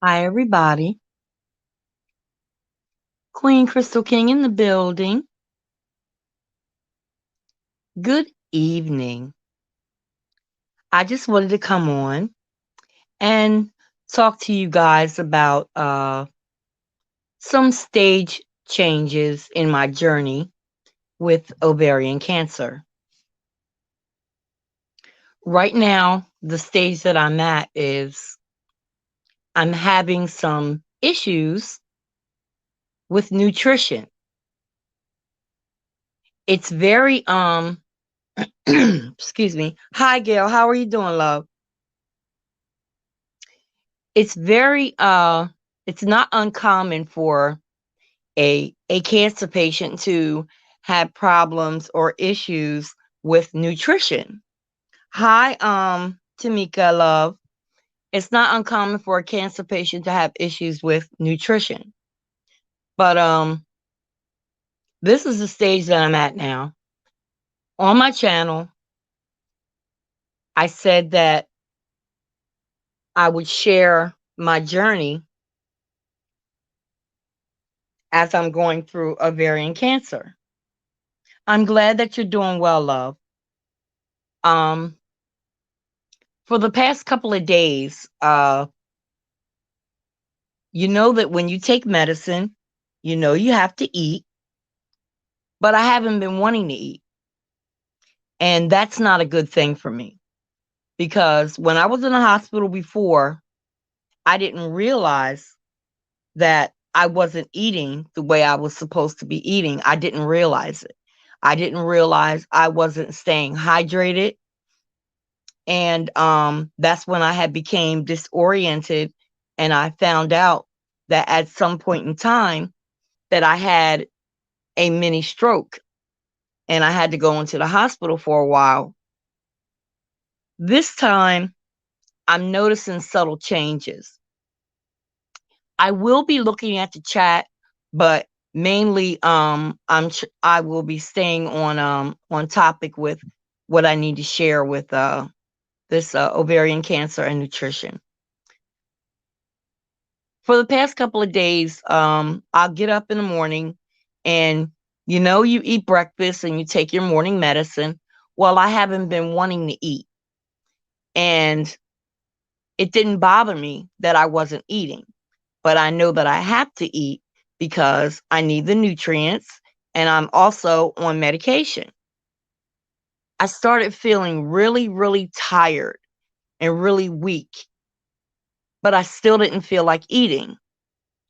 Hi, everybody. Queen Crystal King in the building. Good evening. I just wanted to come on and talk to you guys about some stage changes in my journey with ovarian cancer. Right now, the stage that I'm at is I'm having some issues with nutrition. It's very excuse me. Hi Gail, how are you doing, love? It's very it's not uncommon for a cancer patient to have problems or issues with nutrition. Hi, Tamika, love. It's not uncommon for a cancer patient to have issues with nutrition. But this is the stage that I'm at now. On my channel, I said that I would share my journey as I'm going through ovarian cancer. I'm glad that you're doing well, love. Um, for the past couple of days, you know that when you take medicine, you know you have to eat, but I haven't been wanting to eat. And that's not a good thing for me because when I was in the hospital before, I didn't realize that I wasn't eating the way I was supposed to be eating. I didn't realize it. I didn't realize I wasn't staying hydrated. And that's when I had became disoriented, and I found out that at some point in time that I had a mini stroke and I had to go into the hospital for a while. This time I'm noticing subtle changes. I will be looking at the chat, but mainly I will be staying on topic with what I need to share with this ovarian cancer and nutrition. For the past couple of days, I'll get up in the morning and you eat breakfast and you take your morning medicine. Well, I haven't been wanting to eat. And it didn't bother me that I wasn't eating, but I know that I have to eat because I need the nutrients and I'm also on medication. I started feeling really, really tired and really weak, but I still didn't feel like eating.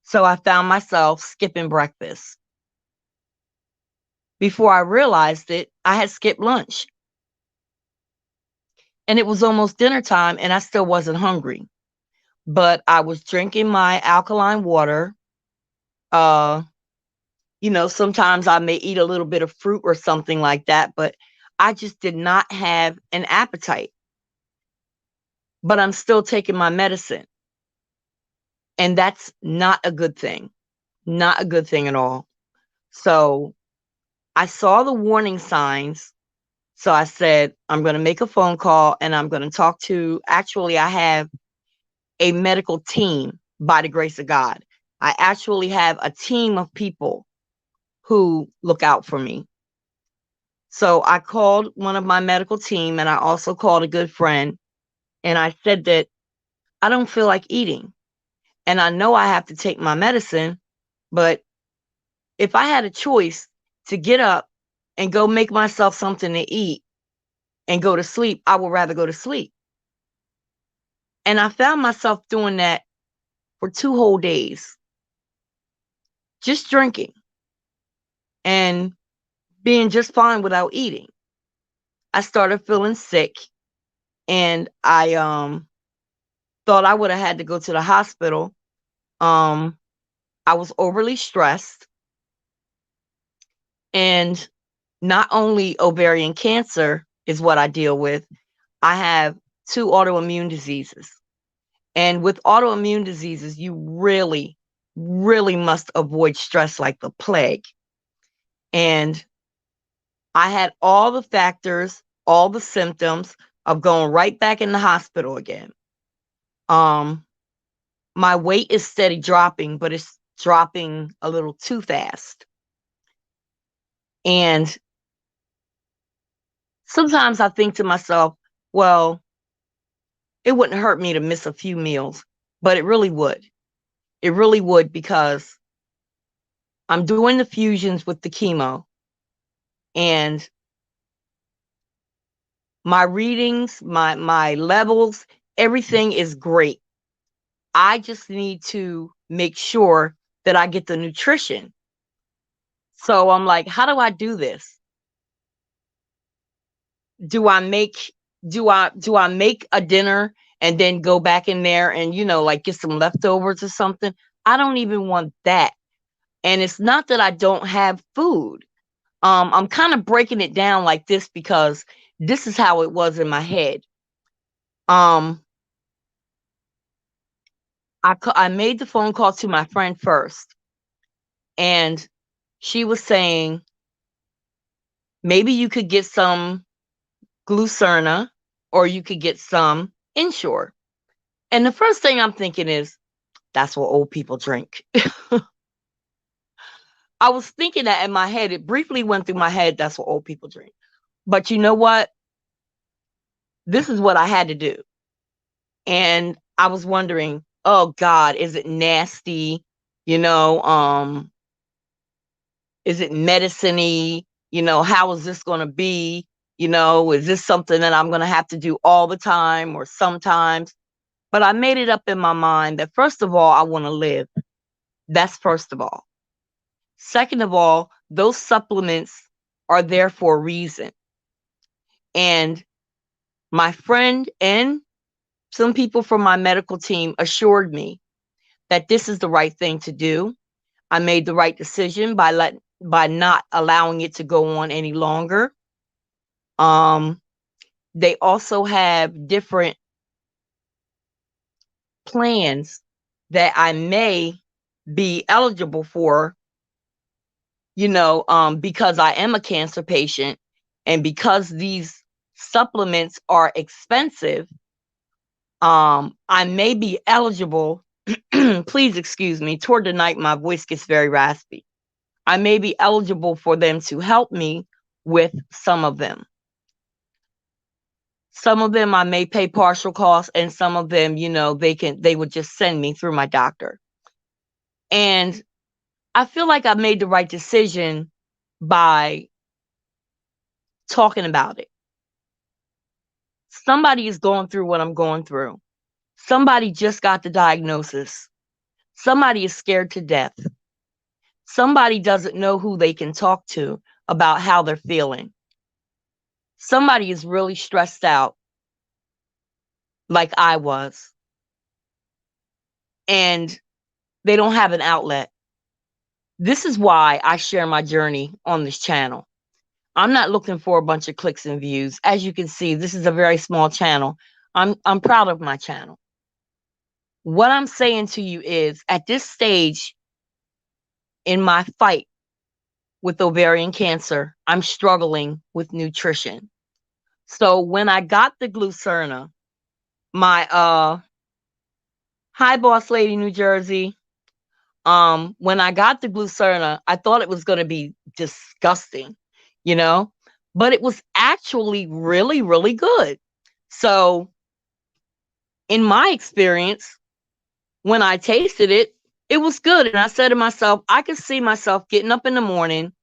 So I found myself skipping breakfast. Before I realized it, I had skipped lunch and it was almost dinner time and I still wasn't hungry. But I was drinking my alkaline water. Uh, sometimes I may eat a little bit of fruit or something like that, but I just did not have an appetite. But I'm still taking my medicine. And that's not a good thing. Not a good thing at all. So I saw the warning signs. So I said, I'm going to make a phone call and I'm going to talk to, actually, I have a medical team by the grace of God. I actually have a team of people who look out for me. So I called one of my medical team and I also called a good friend and I said that I don't feel like eating and I know I have to take my medicine, but if I had a choice to get up and go make myself something to eat and go to sleep, I would rather go to sleep. And I found myself doing that for 2 whole days, just drinking and being just fine without eating. I started feeling sick and I thought I would have had to go to the hospital. Um I was overly stressed and not only ovarian cancer is what I deal with. I have two autoimmune diseases. And with autoimmune diseases, you really, really must avoid stress like the plague. And I had all the factors, all the symptoms of going right back in the hospital again. Um, My weight is steady dropping, but it's dropping a little too fast. And sometimes I think to myself, well, it wouldn't hurt me to miss a few meals, but it really would. It really would, because I'm doing the fusions with the chemo, and my readings, my levels, everything is great. I just need to make sure that I get the nutrition. So I'm like, how do I do this? Do I make do I make a dinner and then go back in there and, like, get some leftovers or something? I don't even want that. And it's not that I don't have food. I'm kind of breaking it down like this because this is how it was in my head. Um, I made the phone call to my friend first, and she was saying maybe you could get some Glucerna or you could get some Ensure. And the first thing I'm thinking is, that's what old people drink. I was thinking that in my head. It briefly went through my head, that's what old people drink. But you know what? This is what I had to do. And I was wondering, oh God, is it nasty? You know, is it medicine-y? How is this going to be? Is this something that I'm going to have to do all the time or sometimes? But I made it up in my mind that, first of all, I want to live. That's first of all. Second of all, those supplements are there for a reason. And my friend and some people from my medical team assured me that this is the right thing to do. I made the right decision by not allowing it to go on any longer. They also have different plans that I may be eligible for, because I am a cancer patient, and because these supplements are expensive, I may be eligible. Please excuse me. Toward the night, my voice gets very raspy. I may be eligible for them to help me with some of them. Some of them I may pay partial costs, and some of them, they would just send me through my doctor. And I feel like I made the right decision by talking about it. Somebody is going through what I'm going through. Somebody just got the diagnosis. Somebody is scared to death. Somebody doesn't know who they can talk to about how they're feeling. Somebody is really stressed out, like I was, and they don't have an outlet. This is why I share my journey on this channel. I'm not looking for a bunch of clicks and views. As you can see, this is a very small channel. I'm proud of my channel. What I'm saying to you is, at this stage in my fight with ovarian cancer, I'm struggling with nutrition. So when I got the Glucerna, my hi boss lady, New Jersey, when I got the Glucerna, I thought it was going to be disgusting, but it was actually really, really good. So in my experience, when I tasted it, it was good. And I said to myself, I could see myself getting up in the morning,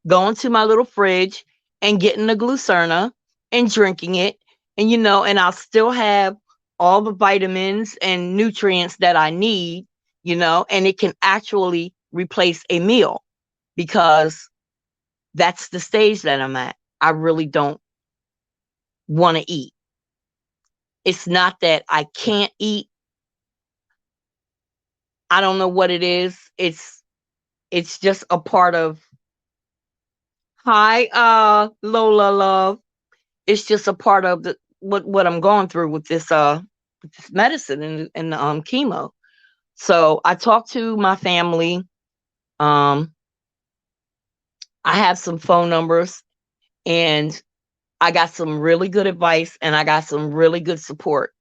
going to my little fridge and getting the Glucerna and drinking it. And, and I'll still have all the vitamins and nutrients that I need, and it can actually replace a meal, because that's the stage that I'm at. I really don't want to eat. It's not that I can't eat. I don't know what it is. It's just a part of, hi, Lola love. It's just a part of the what I'm going through with this medicine and chemo. So I talked to my family. I have some phone numbers, and I got some really good advice, and I got some really good support.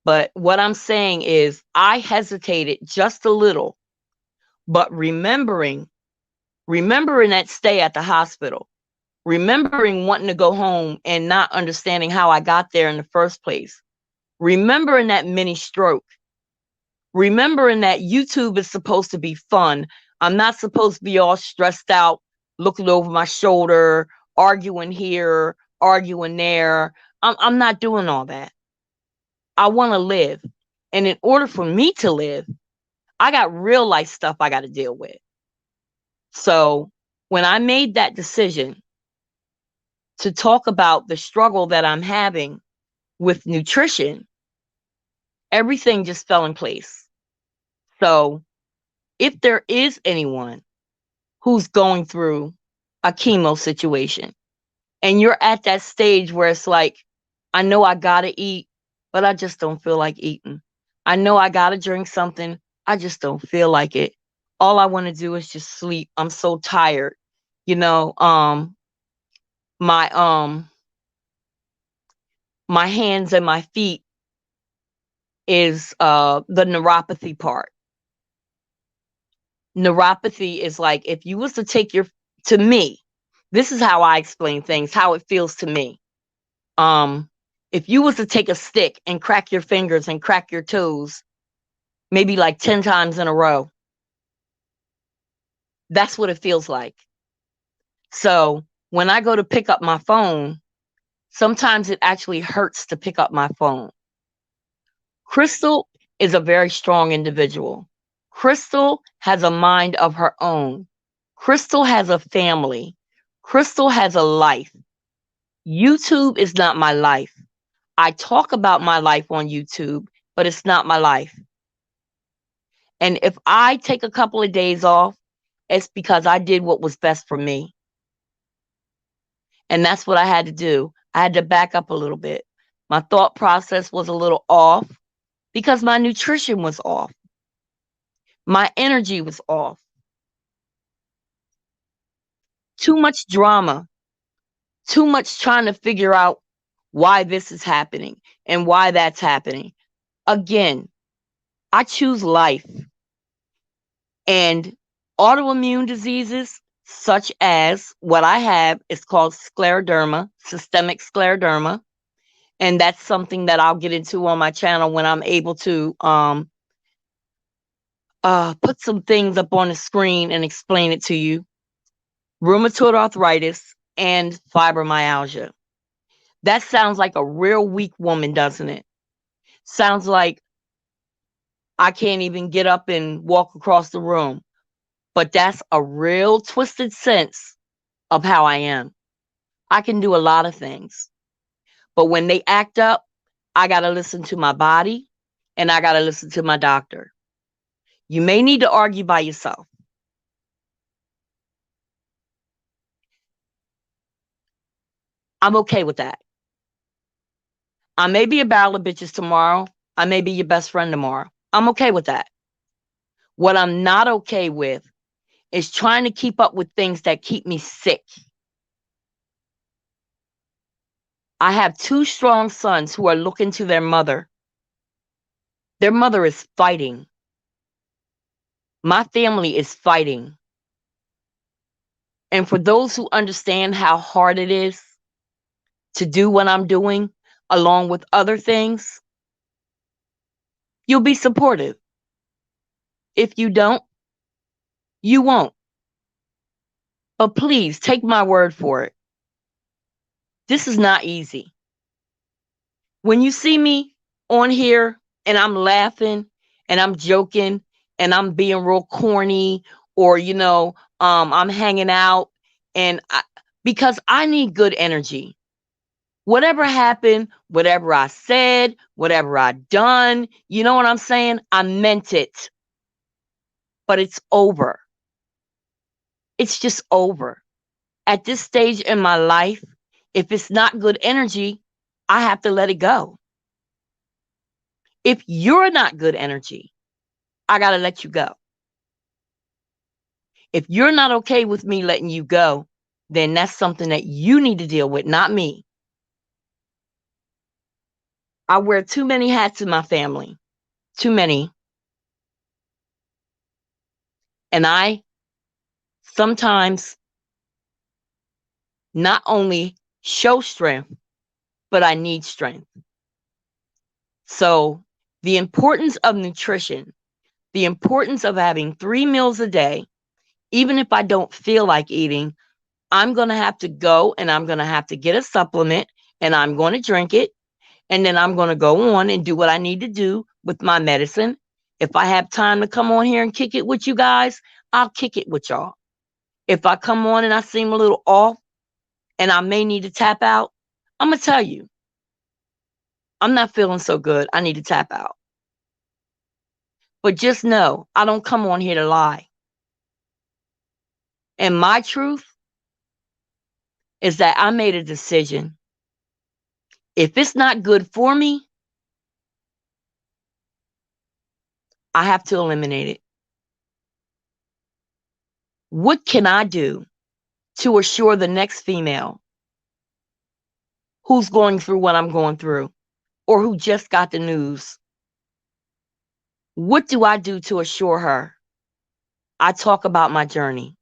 But what I'm saying is I hesitated just a little, but remembering that stay at the hospital, remembering wanting to go home and not understanding how I got there in the first place, remembering that mini stroke, remembering that YouTube is supposed to be fun. I'm not supposed to be all stressed out, looking over my shoulder, arguing here, arguing there. I'm not doing all that. I want to live. And in order for me to live, I got real life stuff I got to deal with. So when I made that decision to talk about the struggle that I'm having with nutrition, everything just fell in place. So if there is anyone who's going through a chemo situation and you're at that stage where it's like, I know I got to eat, but I just don't feel like eating. I know I got to drink something. I just don't feel like it. All I want to do is just sleep. I'm so tired. You know, my my hands and my feet is the neuropathy part. Neuropathy is like if you was to take your, to me, this is how I explain things, how it feels to me. If you was to take a stick and crack your fingers and crack your toes, maybe like 10 times in a row, that's what it feels like. So when I go to pick up my phone, sometimes it actually hurts to pick up my phone. Crystal is a very strong individual. Crystal has a mind of her own. Crystal has a family. Crystal has a life. YouTube is not my life. I talk about my life on YouTube, but it's not my life. And if I take a couple of days off, it's because I did what was best for me. And that's what I had to do. I had to back up a little bit. My thought process was a little off because my nutrition was off. My energy was off. Too much drama, too much trying to figure out why this is happening and why that's happening. Again, I choose life. And autoimmune diseases, such as what I have, is called scleroderma, systemic scleroderma. And that's something that I'll get into on my channel when I'm able to put some things up on the screen and explain it to you. Rheumatoid arthritis and fibromyalgia. That sounds like a real weak woman, doesn't it? Sounds like I can't even get up and walk across the room. But that's a real twisted sense of how I am. I can do a lot of things. But when they act up, I got to listen to my body and I got to listen to my doctor. You may need to argue by yourself. I'm okay with that. I may be a barrel of bitches tomorrow. I may be your best friend tomorrow. I'm okay with that. What I'm not okay with is trying to keep up with things that keep me sick. I have two strong sons who are looking to their mother. Their mother is fighting. My family is fighting. And for those who understand how hard it is to do what I'm doing, along with other things, you'll be supportive. If you don't, you won't. But please take my word for it. This is not easy. When you see me on here and I'm laughing and I'm joking and I'm being real corny or, I'm hanging out because I need good energy. Whatever happened, whatever I said, whatever I done, you know what I'm saying? I meant it. But it's over. It's just over. At this stage in my life, if it's not good energy, I have to let it go. If you're not good energy, I got to let you go. If you're not okay with me letting you go, then that's something that you need to deal with, not me. I wear too many hats in my family, too many. And I sometimes not only show strength, but I need strength. So, the importance of nutrition, the importance of having 3 meals a day, even if I don't feel like eating, I'm going to have to go and I'm going to have to get a supplement and I'm going to drink it. And then I'm going to go on and do what I need to do with my medicine. If I have time to come on here and kick it with you guys, I'll kick it with y'all. If I come on and I seem a little off and I may need to tap out, I'm going to tell you, I'm not feeling so good. I need to tap out. But just know, I don't come on here to lie. And my truth is that I made a decision. If it's not good for me, I have to eliminate it. What can I do to assure the next female who's going through what I'm going through or who just got the news? What do I do to assure her? I talk about my journey.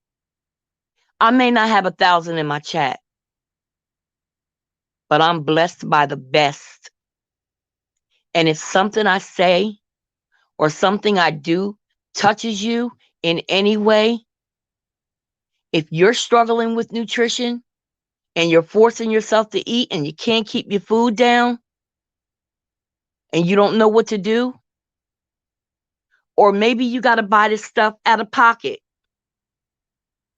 I may not have 1,000 in my chat, but I'm blessed by the best. And if something I say or something I do touches you in any way, if you're struggling with nutrition and you're forcing yourself to eat and you can't keep your food down and you don't know what to do, or maybe you got to buy this stuff out of pocket.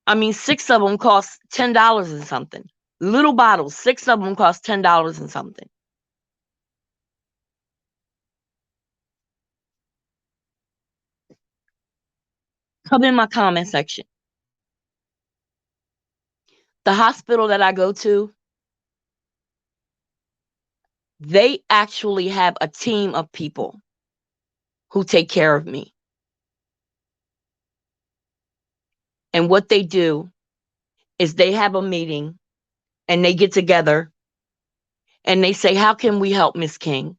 I mean, 6 of them cost $10 and something. Little bottles, 6 of them cost $10 and something. Come in my comment section. The hospital that I go to, they actually have a team of people who take care of me. And what they do is they have a meeting and they get together and they say, how can we help Miss King?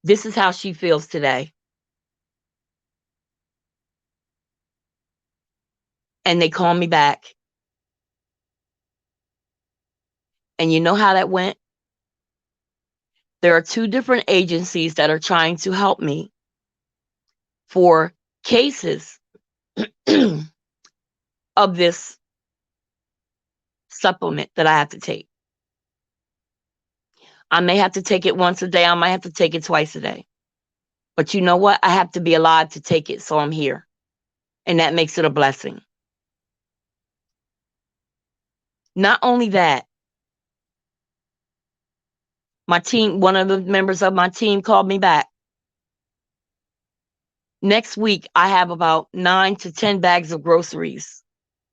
This is how she feels today. And they call me back. And you know how that went? There are 2 different agencies that are trying to help me for cases of this supplement that I have to take. I may have to take it once a day. I might have to take it twice a day. But you know what? I have to be alive to take it, so I'm here. And that makes it a blessing. Not only that, my team, one of the members of my team called me back. Next week, I have about 9 to 10 bags of groceries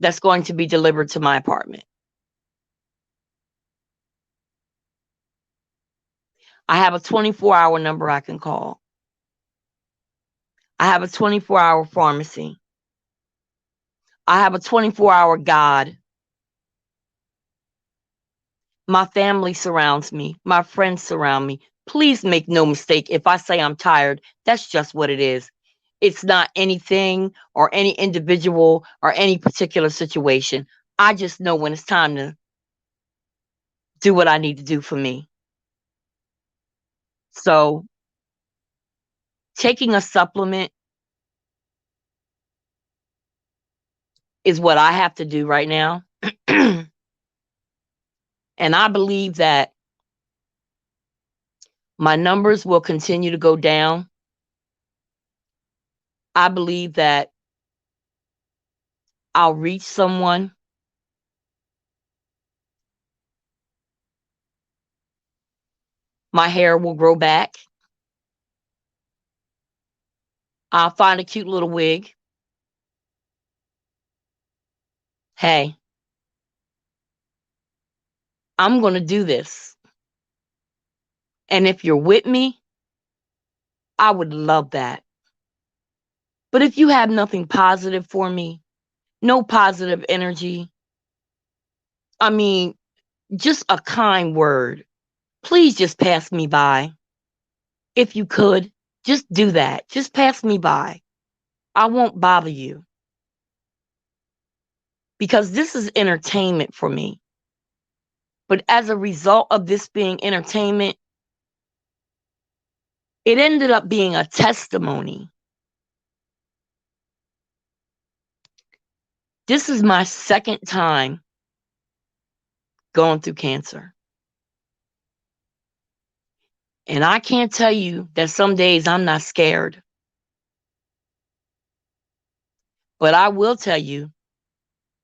that's going to be delivered to my apartment. I have a 24-hour number I can call. I have a 24-hour pharmacy. I have a 24-hour God. My family surrounds me. My friends surround me. Please make no mistake. If I say I'm tired, that's just what it is. It's not anything or any individual or any particular situation. I just know when it's time to do what I need to do for me. So taking a supplement is what I have to do right now. And I believe that my numbers will continue to go down. I believe that I'll reach someone. My hair will grow back. I'll find a cute little wig. Hey, I'm going to do this. And if you're with me, I would love that. But if you have nothing positive for me, no positive energy, I mean, just a kind word, Please just pass me by. If you could, just do that. Just pass me by. I won't bother you because this is entertainment for me. But as a result of this being entertainment, it ended up being a testimony. This is my second time going through cancer. And I can't tell you that some days I'm not scared. But I will tell you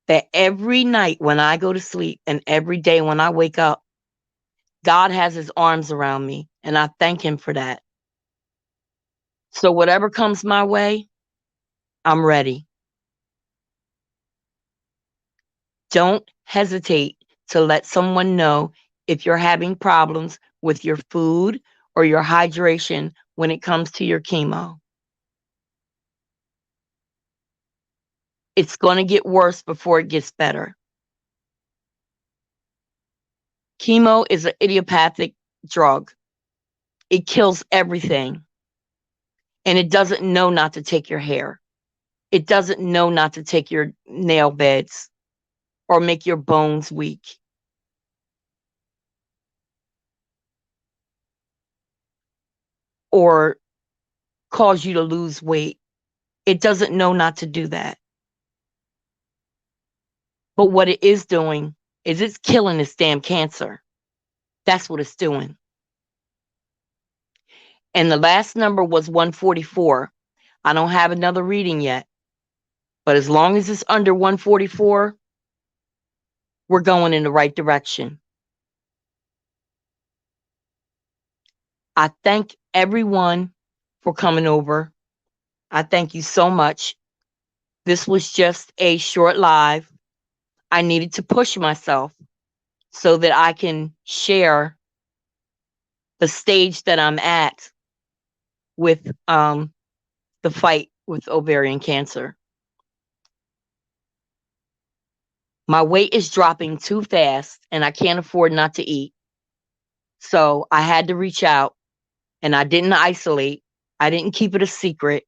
that every night when I go to sleep and every day when I wake up, God has his arms around me, and I thank him for that. So whatever comes my way, I'm ready. Don't hesitate to let someone know if you're having problems with your food or your hydration when it comes to your chemo. It's going to get worse before it gets better. Chemo is an idiopathic drug. It kills everything. And it doesn't know not to take your hair. It doesn't know not to take your nail beds or make your bones weak. Or cause you to lose weight. It doesn't know not to do that. But what it is doing is it's killing this damn cancer. That's what it's doing. And the last number was 144. I don't have another reading yet. But as long as it's under 144, we're going in the right direction. I thank everyone for coming over. I thank you so much. This was just a short live. I needed to push myself so that I can share the stage that I'm at with the fight with ovarian cancer. My weight is dropping too fast and I can't afford not to eat. So I had to reach out, and I didn't isolate. I didn't keep it a secret.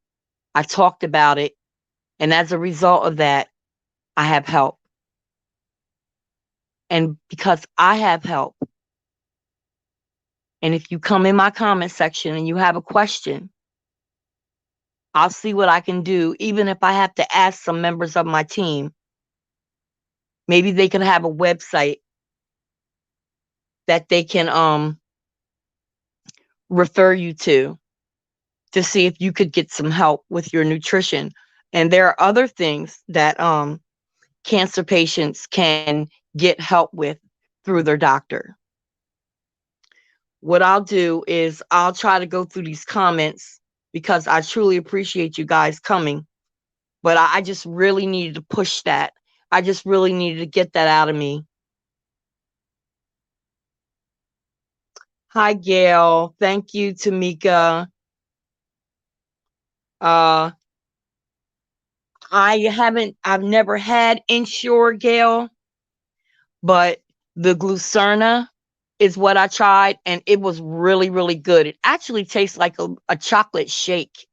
I talked about it. And as a result of that, I have help. And because I have help, and if you come in my comment section and you have a question, I'll see what I can do, even if I have to ask some members of my team. Maybe they can have a website that they can refer you to see if you could get some help with your nutrition. And there are other things that cancer patients can get help with through their doctor. What I'll do is I'll try to go through these comments because I truly appreciate you guys coming. But I just really needed to push that. I just really needed to get that out of me. Hi, Gail. Thank you, Tamika. Uh, I've never had Ensure, Gail, but the Glucerna is what I tried, and it was really, really good. It actually tastes like a chocolate shake.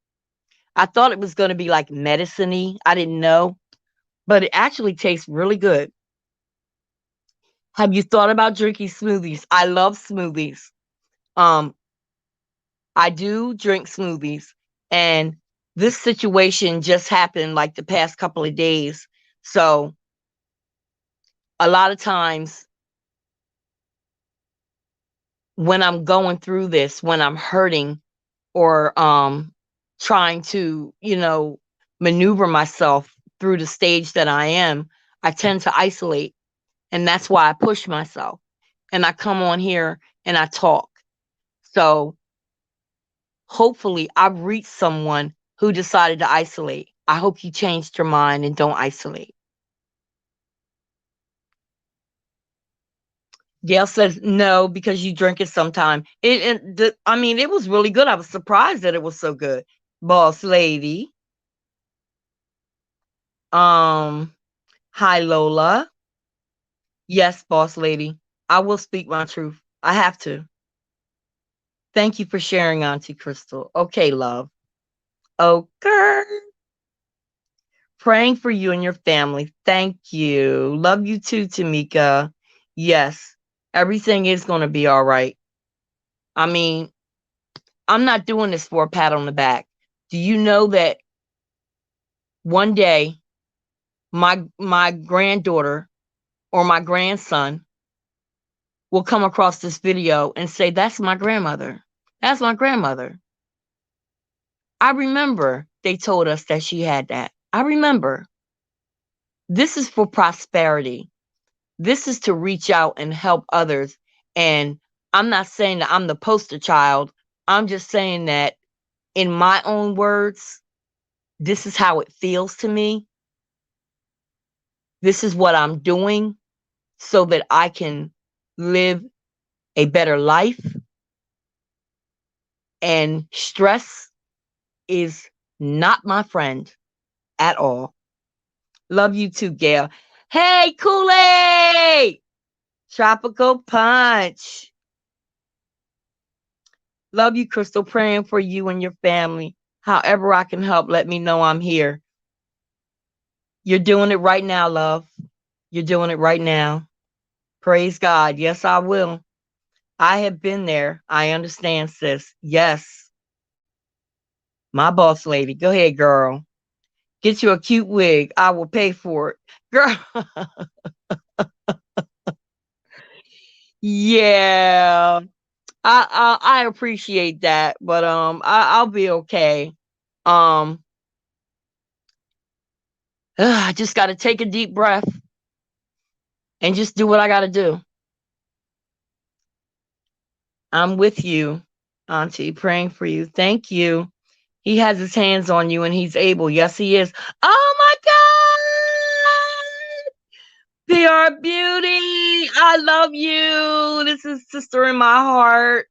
I thought it was going to be like medicine-y. I didn't know, but it actually tastes really good. Have you thought about drinking smoothies? I love smoothies. Um, I do drink smoothies, and this situation just happened like the past couple of days. So a lot of times when I'm going through this, when I'm hurting or trying to, maneuver myself through the stage that I am, I tend to isolate. And that's why I push myself. And I come on here and I talk. So hopefully I've reached someone who decided to isolate. I hope you changed your mind and don't isolate. Gail says no because you drink it sometime. It was really good. I was surprised that it was so good. Boss lady. Hi Lola. Yes, boss lady. I will speak my truth. I have to. Thank you for sharing, Auntie Crystal. Okay, love. Okay. Praying for you and your family. Thank you. Love you too, Tamika. Yes, everything is going to be all right. I mean, I'm not doing this for a pat on the back. Do you know that one day my granddaughter or my grandson will come across this video and say, "That's my grandmother. That's my grandmother." I remember they told us that she had that. I remember. This is for prosperity. This is to reach out and help others. And I'm not saying that I'm the poster child. I'm just saying that in my own words, this is how it feels to me. This is what I'm doing so that I can live a better life. And stress is not my friend at all. Love you too, Gail. Hey, Kool-Aid! Tropical Punch. Love you, Crystal. Praying for you and your family. However I can help, let me know I'm here. You're doing it right now, love. You're doing it right now. Praise God. Yes, I will. I have been there. I understand, sis. Yes. My boss lady. Go ahead, girl. Get you a cute wig. I will pay for it. Girl. Yeah. I appreciate that, but I'll be okay. Um I just got to take a deep breath and just do what I got to do. I'm with you, Auntie, praying for you. Thank you. He has his hands on you and he's able. Yes, he is. Oh my God. PR Beauty. I love you. This is Sister in My Heart.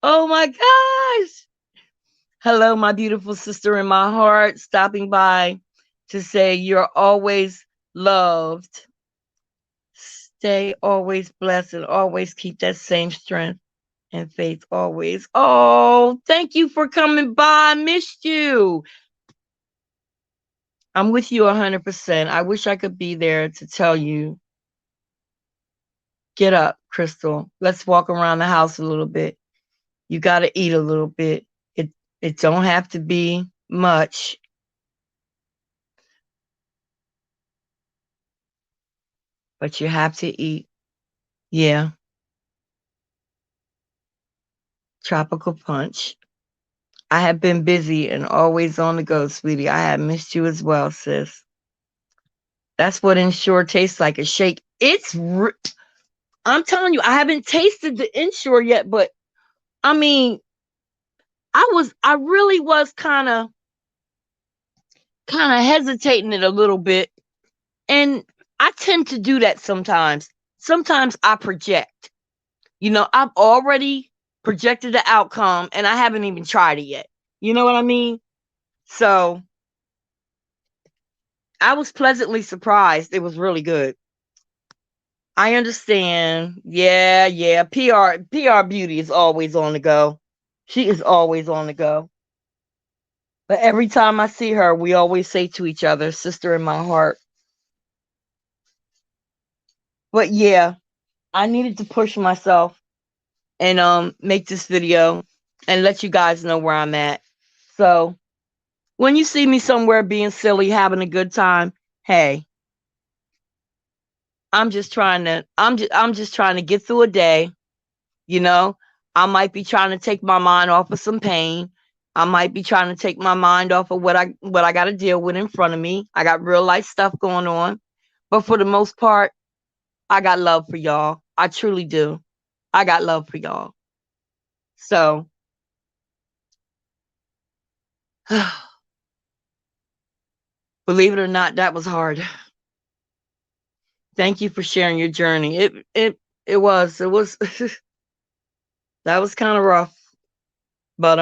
Oh my gosh. Hello, my beautiful sister in my heart, stopping by to say you're always loved. Stay always blessed and always keep that same strength and faith always. Oh, thank you for coming by. I missed you. I'm with you 100%. I wish I could be there to tell you, get up, Crystal. Let's walk around the house a little bit. You got to eat a little bit. It don't have to be much, but you have to eat. Yeah. Tropical Punch. I have been busy and always on the go, sweetie. I have missed you as well, sis. That's what Ensure tastes like, a shake. I'm telling you, I haven't tasted the Ensure yet, but I mean, I really was kind of hesitating it a little bit. And I tend to do that sometimes. Sometimes I project. I've already projected the outcome and I haven't even tried it yet. You know what I mean? So I was pleasantly surprised. It was really good. I understand. Yeah, yeah. PR Beauty is always on the go. She is always on the go. But every time I see her, we always say to each other, sister in my heart. But yeah, I needed to push myself and make this video and let you guys know where I'm at. So when you see me somewhere being silly, having a good time, hey, I'm just trying to get through a day. You know, I might be trying to take my mind off of some pain. I might be trying to take my mind off of what I got to deal with in front of me. I got real life stuff going on. But for the most part, I got love for y'all. I truly do. I got love for y'all. So, believe it or not, that was hard. Thank you for sharing your journey. It was that was kind of rough. But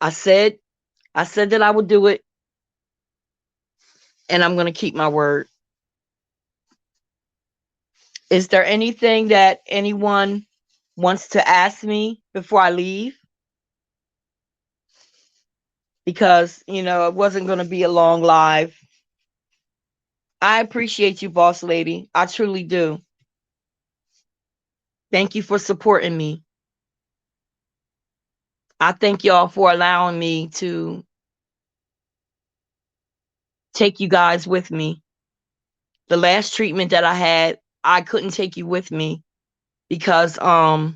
I said I said that I would do it and I'm going to keep my word. Is there anything that anyone wants to ask me before I leave, because, it wasn't going to be a long live. I appreciate you, boss lady. I truly do. Thank you for supporting me. I thank y'all for allowing me to take you guys with me. The last treatment that I had, I couldn't take you with me because the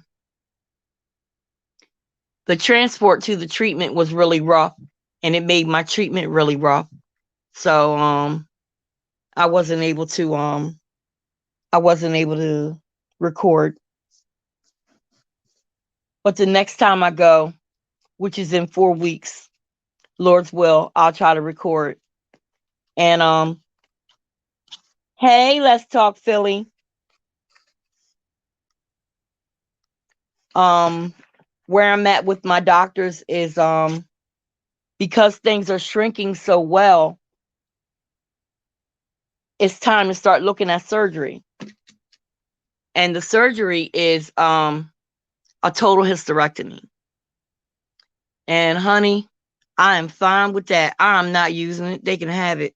transport to the treatment was really rough, and it made my treatment really rough. So I wasn't able to record. But the next time I go, which is in 4 weeks, Lord's will, I'll try to record. And hey, let's talk Philly. Where I'm at with my doctors is because things are shrinking so well, it's time to start looking at surgery. And the surgery is a total hysterectomy. And honey, I am fine with that. I'm not using it. They can have it.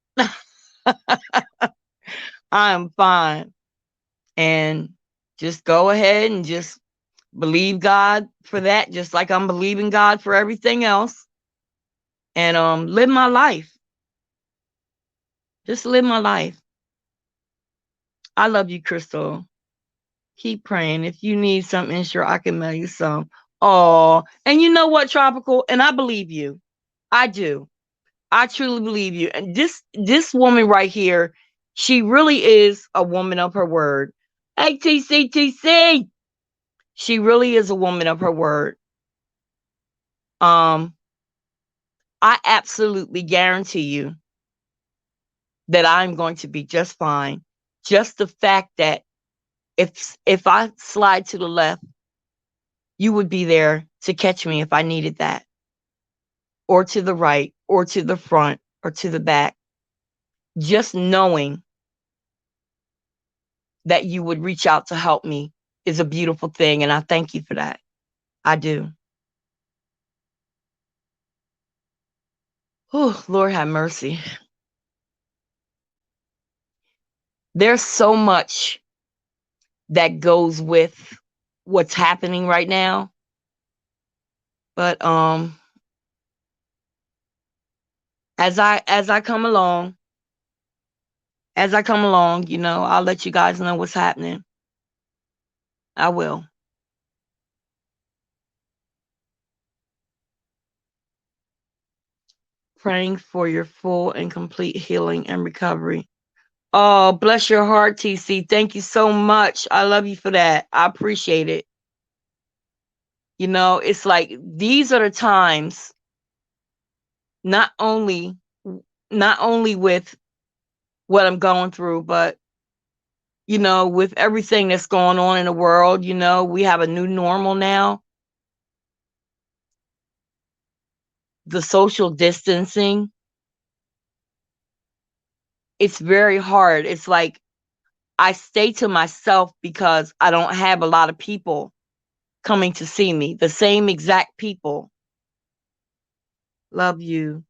I am fine. And just go ahead and just believe God for that, just like I'm believing God for everything else. And live my life. Just live my life. I love you, Crystal. Keep praying. If you need something, sure, I can mail you some. Oh, and you know what, Tropical? And I believe you. I do. I truly believe you. And this woman right here, she really is a woman of her word. Hey, TCTC. She really is a woman of her word. I absolutely guarantee you that I'm going to be just fine. Just the fact that if I slide to the left, you would be there to catch me if I needed that, or to the right, or to the front, or to the back. Just knowing that you would reach out to help me is a beautiful thing, and I thank you for that. I do. Oh, Lord have mercy. There's so much that goes with what's happening right now. But as I come along, I'll let you guys know what's happening. I will. Praying for your full and complete healing and recovery. Oh, bless your heart, TC. Thank you so much. I love you for that. I appreciate it. It's like these are the times, not only with what I'm going through, but with everything that's going on in the world, we have a new normal now. The social distancing, it's very hard. It's like I stay to myself because I don't have a lot of people coming to see me. The same exact people. Love you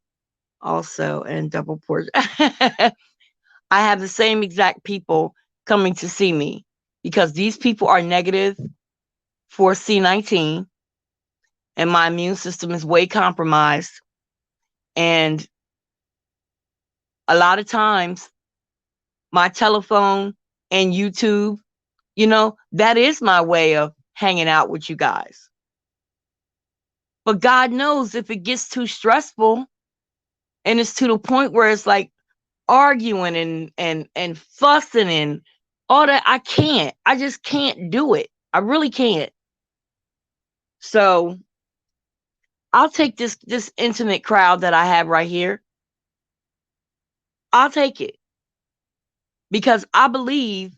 also, and double portion. I have the same exact people coming to see me because these people are negative for C19, and my immune system is way compromised. And a lot of times my telephone and YouTube, that is my way of hanging out with you guys. But God knows if it gets too stressful and it's to the point where it's like arguing and fussing and all that, I just can't do it. I really can't. So I'll take this intimate crowd that I have right here. I'll take it because I believe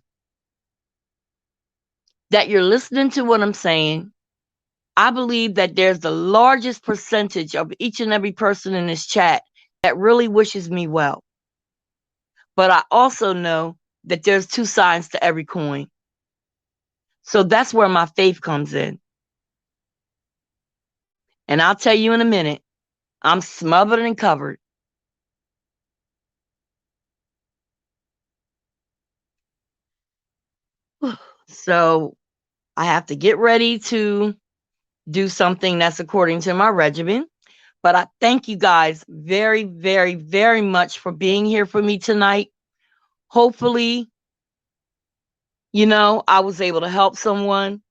that you're listening to what I'm saying. I believe that there's the largest percentage of each and every person in this chat that really wishes me well. But I also know that there's two sides to every coin. So that's where my faith comes in. And I'll tell you in a minute, I'm smothered and covered. So I have to get ready to do something that's according to my regimen. But I thank you guys very, very, very much for being here for me tonight. Hopefully, I was able to help someone.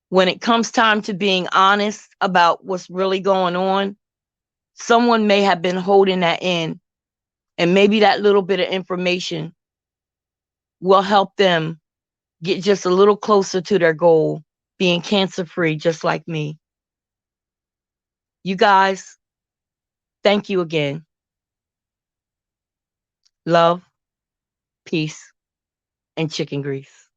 When it comes time to being honest about what's really going on, someone may have been holding that in, and maybe that little bit of information will help them get just a little closer to their goal, being cancer free, just like me. You guys, thank you again. Love, peace, and chicken grease.